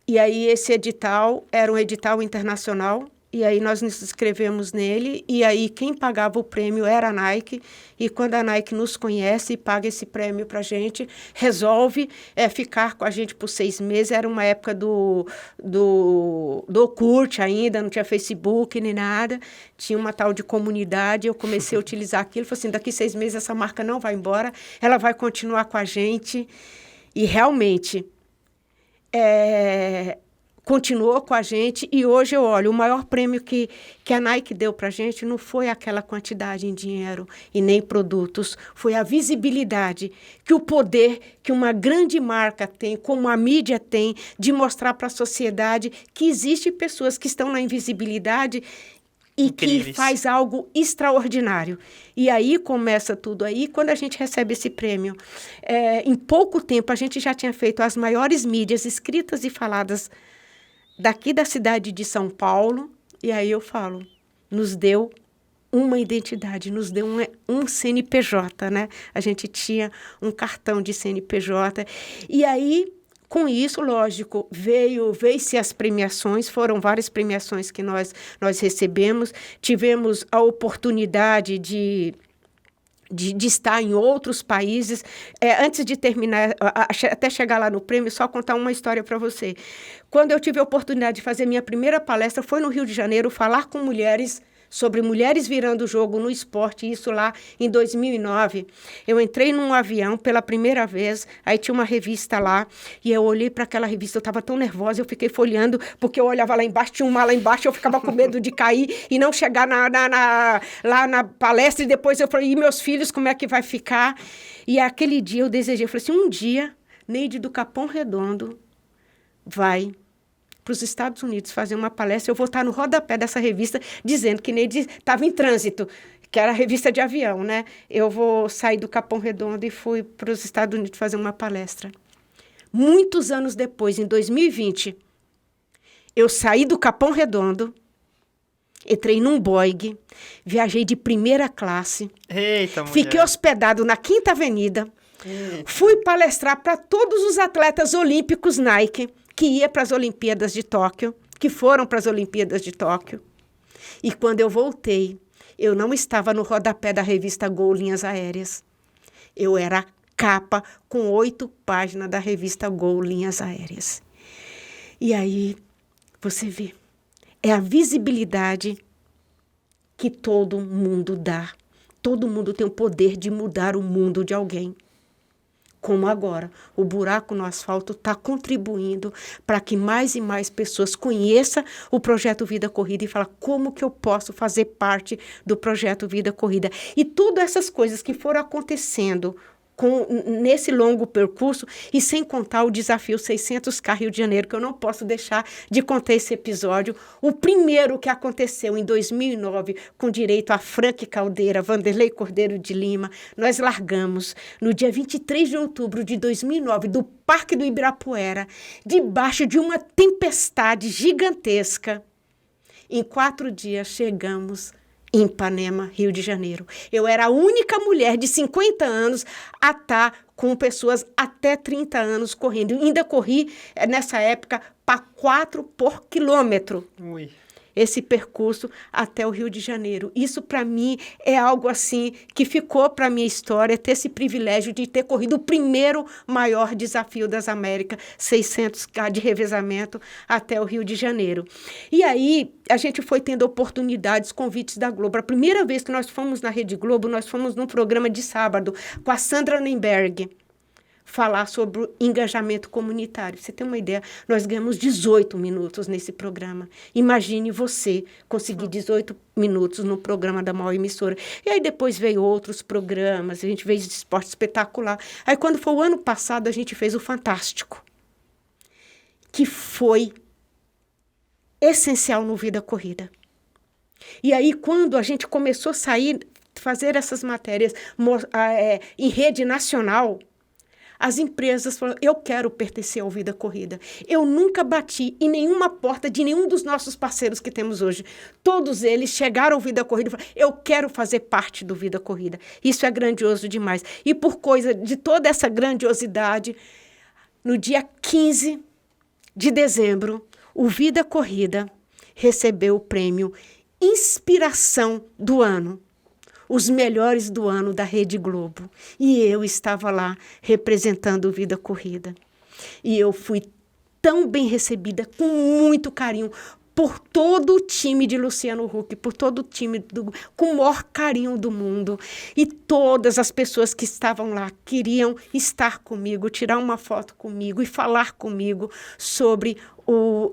E aí, esse edital era um edital internacional. E aí nós nos inscrevemos nele, e aí quem pagava o prêmio era a Nike, e quando a Nike nos conhece e paga esse prêmio para a gente, resolve ficar com a gente por 6 meses. Era uma época do Orkut ainda, não tinha Facebook nem nada, tinha uma tal de comunidade, eu comecei a utilizar aquilo, falei assim, daqui 6 meses essa marca não vai embora, ela vai continuar com a gente, e realmente... continuou com a gente, e hoje eu olho, o maior prêmio que a Nike deu para a gente não foi aquela quantidade em dinheiro e nem produtos, foi a visibilidade, que o poder que uma grande marca tem, como a mídia tem, de mostrar para a sociedade que existem pessoas que estão na invisibilidade e Incríveis. Que faz algo extraordinário. E aí começa tudo aí, quando a gente recebe esse prêmio. Em pouco tempo, a gente já tinha feito as maiores mídias escritas e faladas daqui da cidade de São Paulo, e aí eu falo, nos deu uma identidade, nos deu um CNPJ, né? A gente tinha um cartão de CNPJ, e aí, com isso, lógico, veio-se as premiações, foram várias premiações que nós recebemos, tivemos a oportunidade de estar em outros países. Antes de terminar, até chegar lá no prêmio, só contar uma história para você. Quando eu tive a oportunidade de fazer minha primeira palestra, foi no Rio de Janeiro, falar com mulheres sobre mulheres virando o jogo no esporte, isso lá em 2009. Eu entrei num avião pela primeira vez, aí tinha uma revista lá, e eu olhei para aquela revista, eu estava tão nervosa, eu fiquei folheando, porque eu olhava lá embaixo, tinha uma lá embaixo, eu ficava com medo de cair e não chegar lá na palestra, e depois eu falei, e meus filhos, como é que vai ficar? E aquele dia eu desejei, eu falei assim, um dia, Neide do Capão Redondo vai para os Estados Unidos fazer uma palestra, eu vou estar no rodapé dessa revista dizendo que Neide estava em trânsito, que era a revista de avião, né? Eu vou sair do Capão Redondo e fui para os Estados Unidos fazer uma palestra. Muitos anos depois, em 2020, eu saí do Capão Redondo, entrei num Boeing, viajei de primeira classe, Eita, mulher. Fiquei hospedado na Quinta Avenida, fui palestrar para todos os atletas olímpicos Nike, que ia para as Olimpíadas de Tóquio, que foram para as Olimpíadas de Tóquio. E quando eu voltei, eu não estava no rodapé da revista Gol Linhas Aéreas. Eu era capa com 8 páginas da revista Gol Linhas Aéreas. E aí, você vê, é a visibilidade que todo mundo dá. Todo mundo tem o poder de mudar o mundo de alguém. Como agora, o buraco no asfalto está contribuindo para que mais e mais pessoas conheçam o Projeto Vida Corrida e falem como que eu posso fazer parte do Projeto Vida Corrida. E todas essas coisas que foram acontecendo nesse longo percurso, e sem contar o desafio 600K Rio de Janeiro, que eu não posso deixar de contar esse episódio. O primeiro que aconteceu em 2009, com direito a Frank Caldeira, Vanderlei Cordeiro de Lima, nós largamos no dia 23 de outubro de 2009, do Parque do Ibirapuera, debaixo de uma tempestade gigantesca. Em 4 dias chegamos em Ipanema, Rio de Janeiro. Eu era a única mulher de 50 anos a estar com pessoas até 30 anos correndo. Eu ainda corri, nessa época, para 4 por quilômetro. Ui. Esse percurso até o Rio de Janeiro. Isso, para mim, é algo assim que ficou para a minha história, ter esse privilégio de ter corrido o primeiro maior desafio das Américas, 600K de revezamento até o Rio de Janeiro. E aí, a gente foi tendo oportunidades, convites da Globo. A primeira vez que nós fomos na Rede Globo, nós fomos num programa de sábado com a Sandra Nemberg, falar sobre o engajamento comunitário. Você tem uma ideia? Nós ganhamos 18 minutos nesse programa. Imagine você conseguir 18 minutos no programa da maior emissora. E aí depois veio outros programas, a gente fez Esporte Espetacular. Aí quando foi o ano passado, a gente fez o Fantástico, que foi essencial no Vida Corrida. E aí quando a gente começou a fazer essas matérias em rede nacional, as empresas falaram, eu quero pertencer ao Vida Corrida. Eu nunca bati em nenhuma porta de nenhum dos nossos parceiros que temos hoje. Todos eles chegaram ao Vida Corrida e falaram, eu quero fazer parte do Vida Corrida. Isso é grandioso demais. E por coisa de toda essa grandiosidade, no dia 15 de dezembro, o Vida Corrida recebeu o prêmio Inspiração do Ano. Os melhores do ano da Rede Globo. E eu estava lá representando Vida Corrida. E eu fui tão bem recebida, com muito carinho, por todo o time de Luciano Huck, por todo o time, com o maior carinho do mundo. E todas as pessoas que estavam lá queriam estar comigo, tirar uma foto comigo e falar comigo sobre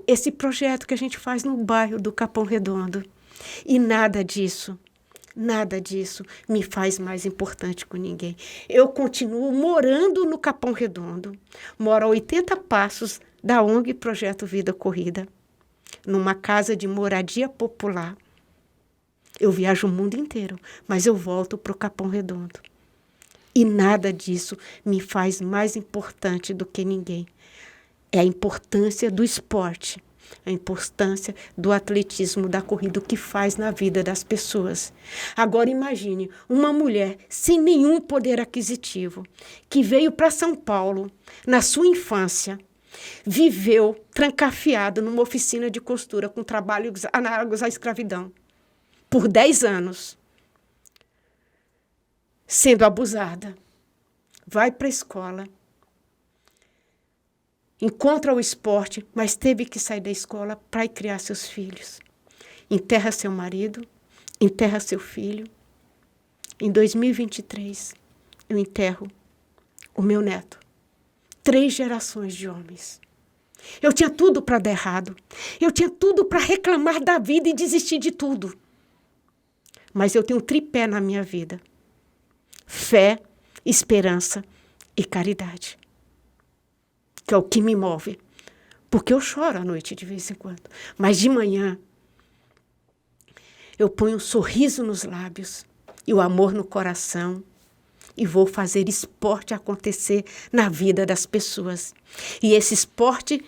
esse projeto que a gente faz no bairro do Capão Redondo. E nada disso me faz mais importante com ninguém. Eu continuo morando no Capão Redondo, moro a 80 passos da ONG Projeto Vida Corrida, numa casa de moradia popular. Eu viajo o mundo inteiro, mas eu volto para o Capão Redondo. E nada disso me faz mais importante do que ninguém. É a importância do esporte, a importância do atletismo, da corrida, o que faz na vida das pessoas. Agora imagine uma mulher sem nenhum poder aquisitivo, que veio para São Paulo na sua infância, viveu trancafiada numa oficina de costura com trabalhos análogos à escravidão, por 10 anos, sendo abusada, vai para a escola, encontra o esporte, mas teve que sair da escola para ir criar seus filhos. Enterra seu marido, enterra seu filho. Em 2023, eu enterro o meu neto. 3 gerações de homens. Eu tinha tudo para dar errado. Eu tinha tudo para reclamar da vida e desistir de tudo. Mas eu tenho um tripé na minha vida: fé, esperança e caridade. Que é o que me move. Porque eu choro à noite de vez em quando. Mas de manhã, eu ponho um sorriso nos lábios e o amor no coração e vou fazer esporte acontecer na vida das pessoas. E esse esporte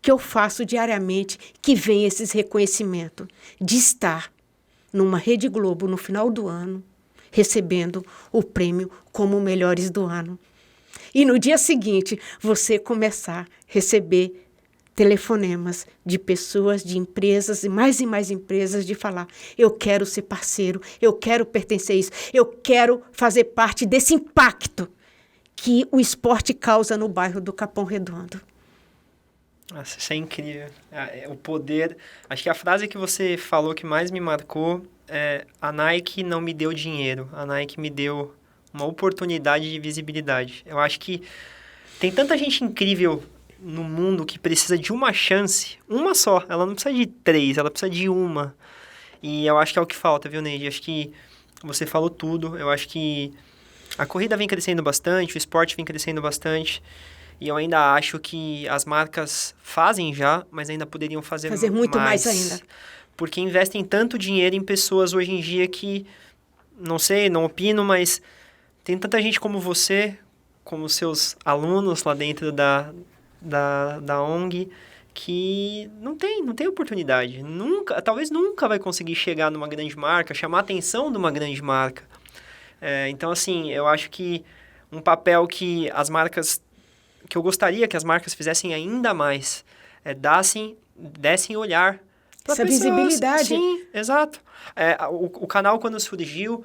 que eu faço diariamente, que vem esses reconhecimentos de estar numa Rede Globo no final do ano, recebendo o prêmio como Melhores do Ano. E no dia seguinte, você começar a receber telefonemas de pessoas, de empresas e mais empresas de falar: eu quero ser parceiro, eu quero pertencer a isso, eu quero fazer parte desse impacto que o esporte causa no bairro do Capão Redondo. Nossa, isso é incrível. O poder... Acho que a frase que você falou que mais me marcou é: a Nike não me deu dinheiro, a Nike me deu uma oportunidade de visibilidade. Eu acho que tem tanta gente incrível no mundo que precisa de uma chance, uma só. Ela não precisa de 3, ela precisa de uma. E eu acho que é o que falta, viu, Neide? Acho que você falou tudo. Eu acho que a corrida vem crescendo bastante, o esporte vem crescendo bastante. E eu ainda acho que as marcas fazem já, mas ainda poderiam fazer muito mais ainda. Porque investem tanto dinheiro em pessoas hoje em dia que, não sei, não opino, mas tem tanta gente como você, como seus alunos lá dentro da ONG, que não tem oportunidade. Talvez nunca vai conseguir chegar numa grande marca, chamar a atenção de uma grande marca. Então, assim, eu acho que um papel que eu gostaria que as marcas fizessem ainda mais, dessem olhar para essa pessoas. visibilidade. Sim, exato. O canal, quando surgiu,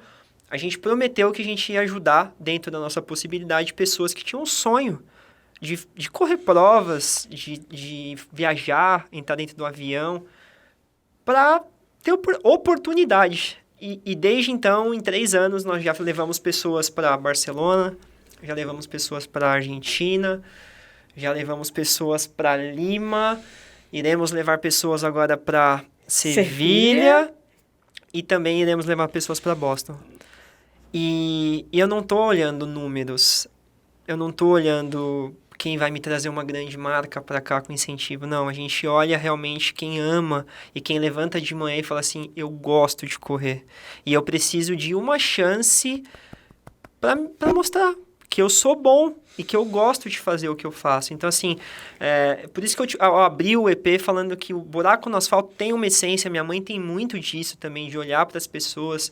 a gente prometeu que a gente ia ajudar, dentro da nossa possibilidade, pessoas que tinham um sonho de correr provas, de viajar, entrar dentro do avião, para ter oportunidade. E desde então, em 3 anos, nós já levamos pessoas para Barcelona, já levamos pessoas para Argentina, já levamos pessoas para Lima, iremos levar pessoas agora para Sevilha e também iremos levar pessoas para Boston. E eu não estou olhando números, eu não estou olhando quem vai me trazer uma grande marca para cá com incentivo. Não, a gente olha realmente quem ama e quem levanta de manhã e fala assim: eu gosto de correr. E eu preciso de uma chance para mostrar que eu sou bom e que eu gosto de fazer o que eu faço. Então, assim, por isso que eu abri o EP falando que o buraco no asfalto tem uma essência. Minha mãe tem muito disso também, de olhar para as pessoas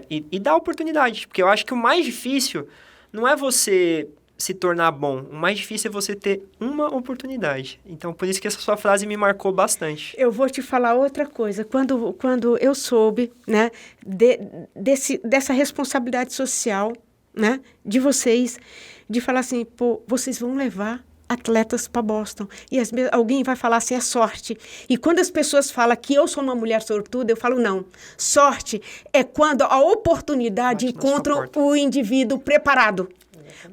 e dar oportunidade. Porque eu acho que o mais difícil não é você se tornar bom. O mais difícil é você ter uma oportunidade. Então, por isso que essa sua frase me marcou bastante. Eu vou te falar outra coisa. Quando eu soube, né, dessa responsabilidade social, né, de vocês, de falar assim, pô, vocês vão levar atletas para Boston. E alguém vai falar assim, é sorte. E quando as pessoas falam que eu sou uma mulher sortuda, eu falo, não. Sorte é quando a oportunidade encontra o indivíduo preparado.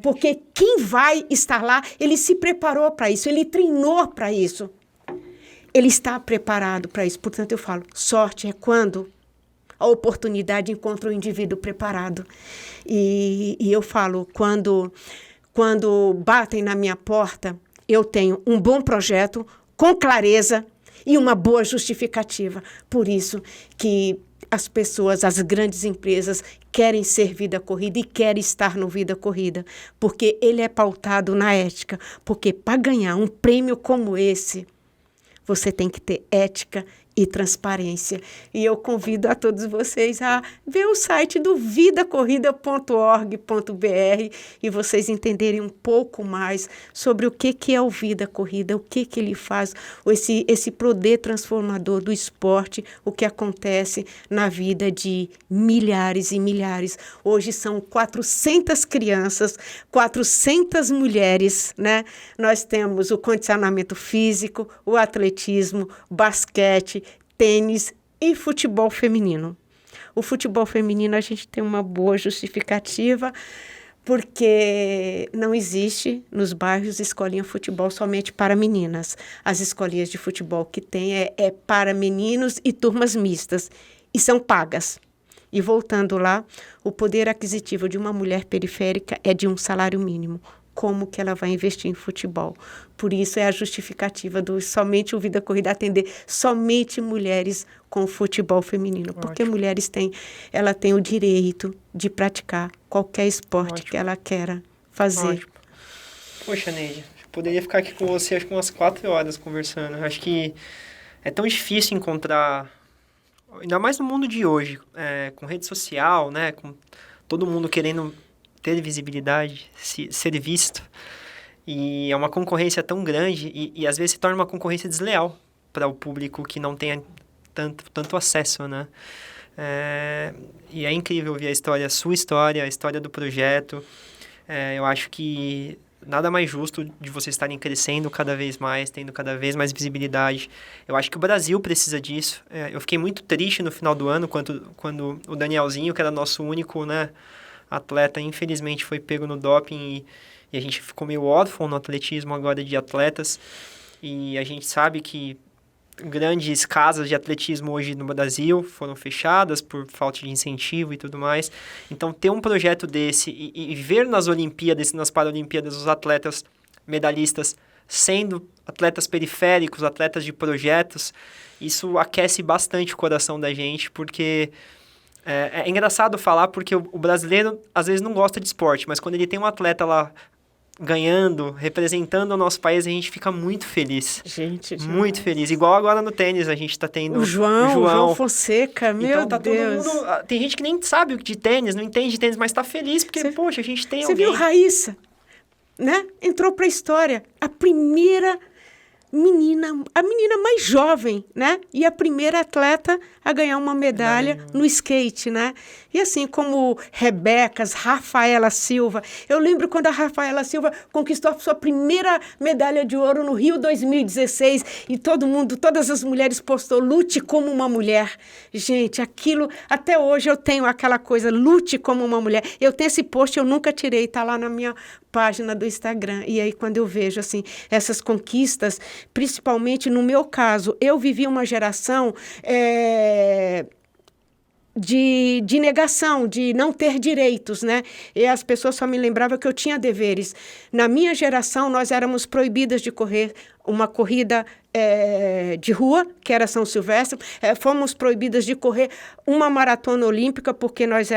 Porque quem vai estar lá, ele se preparou para isso, ele treinou para isso. Ele está preparado para isso. Portanto, eu falo, sorte é quando a oportunidade encontra o indivíduo preparado. E eu falo, quando batem na minha porta, eu tenho um bom projeto, com clareza e uma boa justificativa. Por isso que as pessoas, as grandes empresas, querem ser Vida Corrida e querem estar no Vida Corrida, porque ele é pautado na ética. Porque para ganhar um prêmio como esse, você tem que ter ética e transparência. E eu convido a todos vocês a ver o site do vidacorrida.org.br e vocês entenderem um pouco mais sobre o que é o Vida Corrida, o que ele faz, esse poder transformador do esporte, o que acontece na vida de milhares e milhares. Hoje são 400 crianças, 400 mulheres, né? Nós temos o condicionamento físico, o atletismo, basquete, tênis e futebol feminino. O futebol feminino a gente tem uma boa justificativa, porque não existe nos bairros escolinha de futebol somente para meninas. As escolinhas de futebol que tem é para meninos e turmas mistas, e são pagas. E voltando lá, o poder aquisitivo de uma mulher periférica é de um salário mínimo. Como que ela vai investir em futebol? Por isso é a justificativa do somente o Vida Corrida atender somente mulheres com futebol feminino. Ótimo. Porque mulheres ela tem o direito de praticar qualquer esporte Ótimo. Que ela queira fazer. Ótimo. Poxa, Neide, poderia ficar aqui com você acho que umas 4 horas conversando. Acho que é tão difícil encontrar, ainda mais no mundo de hoje, com rede social, né, com todo mundo querendo ter visibilidade, ser visto, e é uma concorrência tão grande e às vezes se torna uma concorrência desleal para o público que não tenha tanto acesso, né? E é incrível ver a sua história, a história do projeto. Eu acho que nada mais justo de vocês estarem crescendo cada vez mais, tendo cada vez mais visibilidade. Eu acho que o Brasil precisa disso. Eu fiquei muito triste no final do ano quando o Danielzinho, que era nosso único, né, atleta, infelizmente foi pego no doping e a gente ficou meio órfão no atletismo agora de atletas. E a gente sabe que grandes casas de atletismo hoje no Brasil foram fechadas por falta de incentivo e tudo mais. Então, ter um projeto desse e ver nas Olimpíadas, nas Paralimpíadas, os atletas medalhistas sendo atletas periféricos, atletas de projetos, isso aquece bastante o coração da gente, porque é engraçado falar, porque o brasileiro às vezes não gosta de esporte, mas quando ele tem um atleta lá ganhando, representando o nosso país, a gente fica muito feliz. Gente, muito feliz. Igual agora no tênis, a gente tá tendo o João Fonseca, meu então, tá Deus. Todo mundo, tem gente que nem sabe de tênis, não entende de tênis, mas tá feliz, porque, poxa, a gente tem alguém. Você viu Raíssa, né? Entrou pra história. A primeira a menina mais jovem, né? E a primeira atleta a ganhar uma medalha no skate, né? E assim como Rebecas, Rafaela Silva. Eu lembro quando a Rafaela Silva conquistou a sua primeira medalha de ouro no Rio 2016 e todas as mulheres postou, lute como uma mulher. Gente, aquilo, até hoje eu tenho aquela coisa, lute como uma mulher. Eu tenho esse post, eu nunca tirei, tá lá na minha página do Instagram. E aí, quando eu vejo, assim, essas conquistas, principalmente no meu caso, eu vivi uma geração de negação, de não ter direitos, né? E as pessoas só me lembravam que eu tinha deveres. Na minha geração, nós éramos proibidas de correr uma corrida de rua, que era São Silvestre. Fomos proibidas de correr uma maratona olímpica, porque nós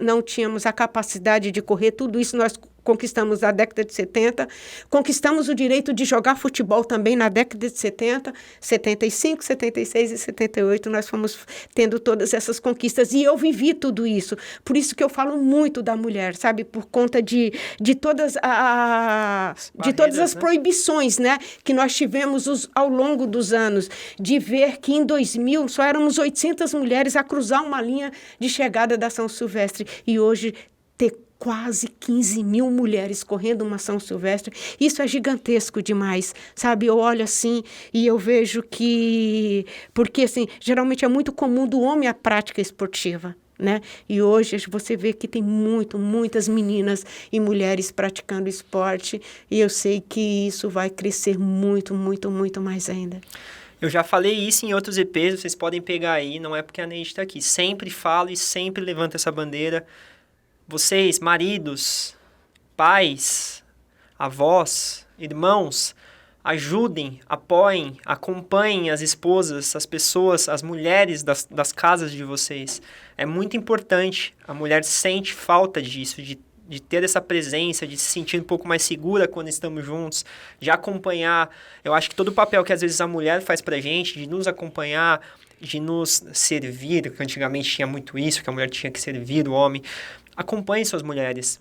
não tínhamos a capacidade de correr. Tudo isso nós conquistamos na década de 70. Conquistamos o direito de jogar futebol também na década de 70, 75, 76 e 78. Nós fomos tendo todas essas conquistas. E eu vivi tudo isso. Por isso que eu falo muito da mulher, sabe? Por conta de todas as proibições, né? Que nós tivemos ao longo dos anos. De ver que em 2000 só éramos 800 mulheres a cruzar uma linha de chegada da São Silvestre. E hoje ter quase 15 mil mulheres correndo uma São Silvestre, isso é gigantesco demais, sabe? Eu olho assim e eu vejo que... Porque, assim, geralmente é muito comum do homem a prática esportiva, né? E hoje você vê que tem muitas meninas e mulheres praticando esporte, e eu sei que isso vai crescer muito mais ainda. Eu já falei isso em outros EPs, vocês podem pegar aí, não é porque a Neide está aqui. Sempre falo e sempre levanto essa bandeira. Vocês, maridos, pais, avós, irmãos, ajudem, apoiem, acompanhem as esposas, as pessoas, as mulheres das casas de vocês. É muito importante. A mulher sente falta disso, de ter essa presença, de se sentir um pouco mais segura quando estamos juntos, de acompanhar. Eu acho que todo o papel que às vezes a mulher faz pra gente, de nos acompanhar, de nos servir, que antigamente tinha muito isso, que a mulher tinha que servir o homem. Acompanhe suas mulheres.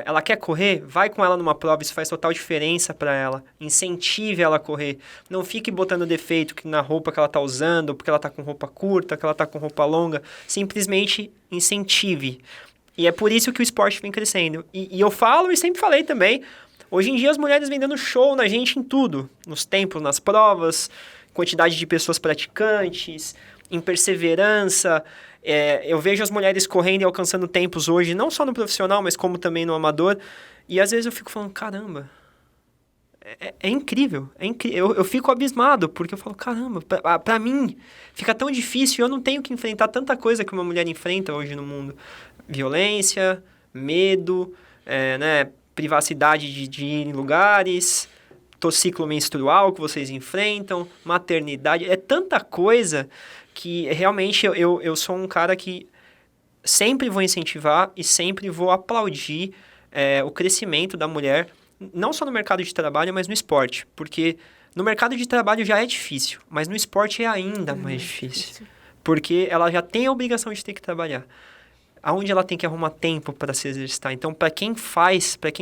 Ela quer correr? Vai com ela numa prova, isso faz total diferença para ela. Incentive ela a correr. Não fique botando defeito na roupa que ela está usando, porque ela está com roupa curta, que ela está com roupa longa. Simplesmente incentive. E é por isso que o esporte vem crescendo. E eu falo e sempre falei também, hoje em dia as mulheres vêm dando show na gente em tudo. Nos tempos, nas provas, quantidade de pessoas praticantes, em perseverança. Eu vejo as mulheres correndo e alcançando tempos hoje, não só no profissional, mas como também no amador. E às vezes eu fico falando, caramba, é incrível. Eu fico abismado, porque eu falo, caramba, pra mim fica tão difícil, eu não tenho que enfrentar tanta coisa que uma mulher enfrenta hoje no mundo. Violência, medo, né, privacidade de ir em lugares, ciclo menstrual que vocês enfrentam, maternidade, é tanta coisa que realmente eu sou um cara que sempre vou incentivar e sempre vou aplaudir o crescimento da mulher, não só no mercado de trabalho, mas no esporte. Porque no mercado de trabalho já é difícil, mas no esporte é ainda mais difícil. Porque ela já tem a obrigação de ter que trabalhar. Aonde ela tem que arrumar tempo para se exercitar. Então, para quem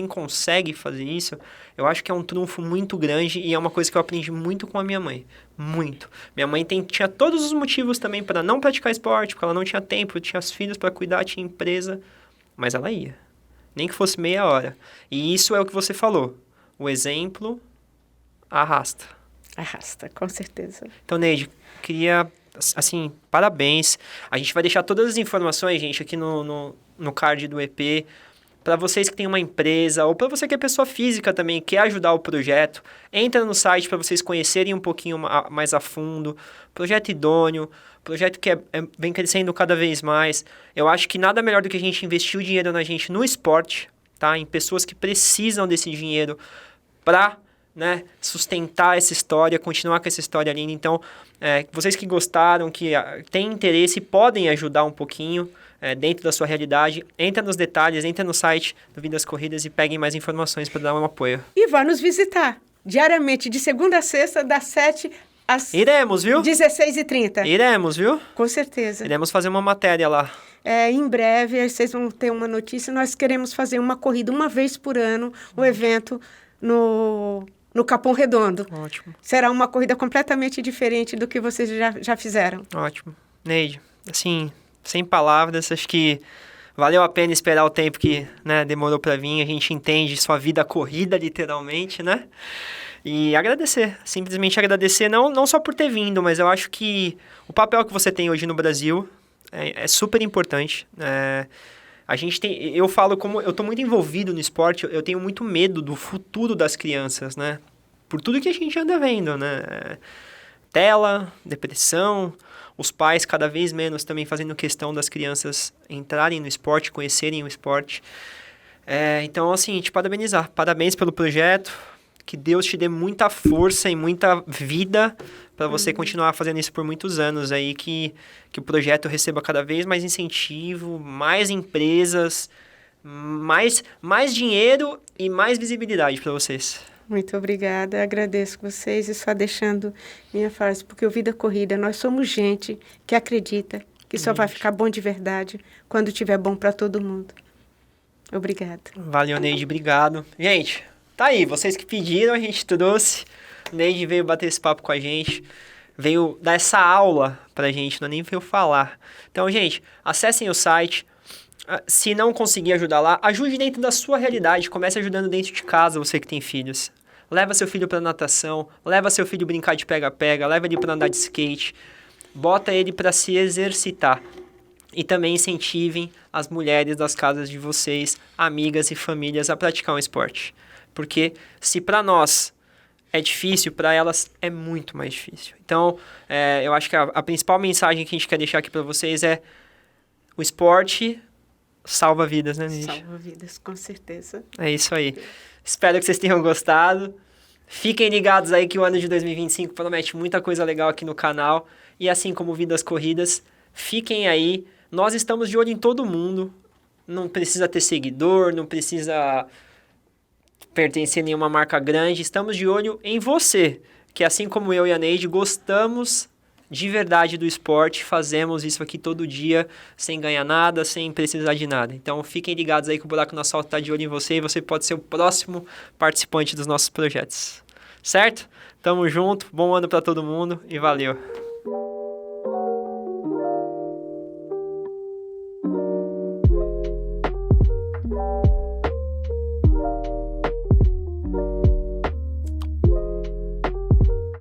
consegue fazer isso, eu acho que é um trunfo muito grande e é uma coisa que eu aprendi muito com a minha mãe. Muito. Minha mãe tinha todos os motivos também para não praticar esporte, porque ela não tinha tempo, tinha os filhos para cuidar, tinha empresa, mas ela ia. Nem que fosse meia hora. E isso é o que você falou. O exemplo arrasta. Arrasta, com certeza. Então, Neide, queria... Assim, parabéns. A gente vai deixar todas as informações, gente, aqui no card do EP. Para vocês que têm uma empresa, ou para você que é pessoa física também, quer ajudar o projeto, entra no site para vocês conhecerem um pouquinho mais a fundo. Projeto idôneo, projeto que vem crescendo cada vez mais. Eu acho que nada melhor do que a gente investir o dinheiro na gente no esporte, tá? Em pessoas que precisam desse dinheiro para... né, sustentar essa história, continuar com essa história linda. Então, vocês que gostaram, que têm interesse, podem ajudar um pouquinho dentro da sua realidade. Entra nos detalhes, entra no site do Vidas Corridas e peguem mais informações para dar um apoio. E vá nos visitar diariamente, de segunda a sexta, das 7 às... Iremos, viu? 16h30. Iremos, viu? Com certeza. Iremos fazer uma matéria lá. Em breve, vocês vão ter uma notícia. Nós queremos fazer uma corrida uma vez por ano, um evento no Capão Redondo. Ótimo. Será uma corrida completamente diferente do que vocês já fizeram. Ótimo. Neide, assim, sem palavras, acho que valeu a pena esperar o tempo que, né, demorou para vir. A gente entende sua vida corrida, literalmente, né? E agradecer, simplesmente agradecer, não só por ter vindo, mas eu acho que o papel que você tem hoje no Brasil é super importante. Eu falo como eu estou muito envolvido no esporte, eu tenho muito medo do futuro das crianças, né? Por tudo que a gente anda vendo, né? Tela, depressão, os pais cada vez menos também fazendo questão das crianças entrarem no esporte, conhecerem o esporte. Então, assim, te parabenizar. Parabéns pelo projeto. Que Deus te dê muita força e muita vida para você continuar fazendo isso por muitos anos aí, que o projeto receba cada vez mais incentivo, mais empresas, mais dinheiro e mais visibilidade para vocês. Muito obrigada, agradeço vocês e só deixando minha frase, porque o Vida Corrida, nós somos gente que acredita que só vai ficar bom de verdade quando tiver bom para todo mundo. Obrigada. Valeu, Neide, obrigado. Gente, tá aí, vocês que pediram, a gente trouxe. Neide veio bater esse papo com a gente, veio dar essa aula pra gente, não nem veio falar. Então, gente, acessem o site. Se não conseguir ajudar lá, ajude dentro da sua realidade. Comece ajudando dentro de casa, você que tem filhos. Leva seu filho pra natação, leva seu filho brincar de pega-pega, leva ele pra andar de skate. Bota ele pra se exercitar. E também incentivem as mulheres das casas de vocês, amigas e famílias, a praticar um esporte. Porque se pra nós é difícil, pra elas é muito mais difícil. Então, eu acho que a principal mensagem que a gente quer deixar aqui pra vocês é: o esporte salva vidas, né, Neide? Salva vidas, com certeza. É isso aí. Espero que vocês tenham gostado. Fiquem ligados aí que o ano de 2025 promete muita coisa legal aqui no canal. E assim como Vidas Corridas, fiquem aí. Nós estamos de olho em todo mundo. Não precisa ter seguidor, não precisa pertencer a nenhuma marca grande. Estamos de olho em você, que assim como eu e a Neide, gostamos de verdade do esporte, fazemos isso aqui todo dia, sem ganhar nada, sem precisar de nada. Então fiquem ligados aí que o Buraco no Asfalto está de olho em você e você pode ser o próximo participante dos nossos projetos. Certo? Tamo junto, bom ano para todo mundo e valeu!